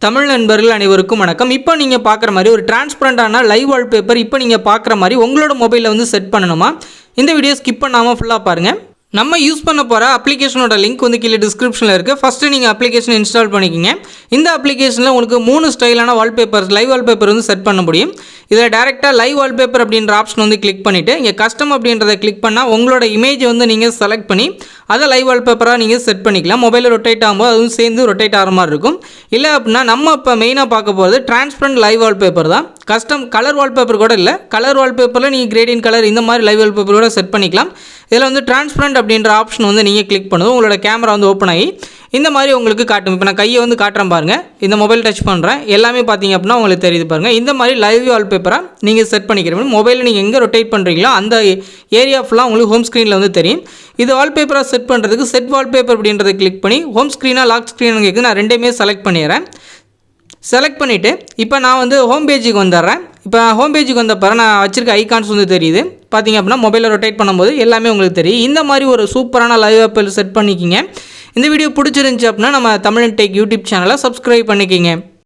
தமிழ் நண்பர்கள் அனைவருக்கும் வணக்கம். இப்போ நீங்கள் பார்க்குற மாதிரி ஒரு டிரான்ஸ்பரண்டான லைவ் வால்பேப்பர் இப்போ நீங்கள் பார்க்குற மாதிரி உங்களோட மொபைலில் வந்து செட் பண்ணணுமா? இந்த வீடியோ ஸ்கிப் பண்ணாமல் ஃபுல்லாக பாருங்கள். நம்ம யூஸ் பண்ண போகிற அப்ளிகேஷனோட லிங்க் வந்து கீழே டிஸ்கிரிப்ஷனில் இருக்குது. ஃபஸ்ட்டு நீங்கள் அப்ளிகேஷன் இன்ஸ்டால் பண்ணிக்கிங்க. இந்த அப்ளிகேஷனில் உங்களுக்கு 3 ஸ்டைலான வால்பேப்பர்ஸ் லைவ் வால்பேப்பர் வந்து செட் பண்ண முடியும். இதில் டேரெக்டாக லைவ் வால்பேப்பர் அப்படின்ற ஆப்ஷன் வந்து கிளிக் பண்ணிவிட்டு இங்கே கஸ்டம் அப்படின்றத கிளிக் பண்ணால் உங்களோட இமேஜை வந்து நீங்கள் செலக்ட் பண்ணி அதை லைவ் வால்பேப்பராக நீங்கள் செட் பண்ணிக்கலாம். மொபைலில் ரொட்டேட் ஆகும்போது அதுவும் சேர்ந்து ரொட்டேட் ஆகிற மாதிரி இருக்கும். இல்லை அப்படின்னா நம்ம இப்போ மெயினாக பார்க்க போகிறது டிரான்ஸ்பரண்ட் லைவ் வால்பேப்பர் தான். கஸ்டம் கலர் வால்பேப்பர் கூட இல்லை. கலர் வால்பேப்பரில் நீங்கள் கிரேடியன் கலர் இந்த மாதிரி லைவ் வால்பேப்பர் கூட செட் பண்ணிக்கலாம். இதில் வந்து டிரான்ஸ்பரண்ட் அப்படின்ற ஆப்ஷன் வந்து நீங்கள் கிளிக் பண்ணுவோம். உங்களோட கேமரா வந்து ஓப்பன் ஆகி இந்த மாதிரி உங்களுக்கு காட்டும். இப்போ நான் கையை வந்து காட்டுறேன் பாருங்கள். இந்த மொபைல் டச் பண்ணுறேன். எல்லாமே பார்த்தீங்க அப்படின்னா உங்களுக்கு தெரியுது பாருங்கள். இந்த மாதிரி லைவ் வால்பேப்பராக நீங்கள் செட் பண்ணிக்கிறீங்க. மொபைலில் நீங்கள் எங்கே ரொட்டேட் பண்ணுறீங்களோ அந்த ஏரியா ஃபுல்லாக உங்களுக்கு ஹோம் ஸ்க்ரீனில் வந்து தெரியும். இது வால்பேப்பராக செட் பண்ணுறதுக்கு செட் வால்பேப்பர் அப்படின்றத கிளிக் பண்ணி ஹோம் ஸ்க்ரீனாக லாக் ஸ்க்ரீன் கேட்குது. நான் ரெண்டையுமே செலக்ட் பண்ணிடுறேன். செலக்ட் பண்ணிவிட்டு இப்போ நான் வந்து ஹோம் பேஜுக்கு வந்துடுறேன். இப்போ ஹோம் பேஜுக்கு வந்த பிறகு நான் வச்சிருக்க ஐகான்ஸ் வந்து தெரியுது. பார்த்தீங்க அப்படின்னா மொபைலில் ரொட்டேட் பண்ணும்போது எல்லாமே உங்களுக்கு தெரியும். இந்த மாதிரி ஒரு சூப்பரான லைவ் வால்பேப்பர் செட் பண்ணிக்கிங்க. இந்த வீடியோ பிடிச்சிருந்துச்சி அப்படின்னா நம்ம தமிழ் டெக் யூடியூப் சேனலை சப்ஸ்கிரைப் பண்ணிக்கிங்க.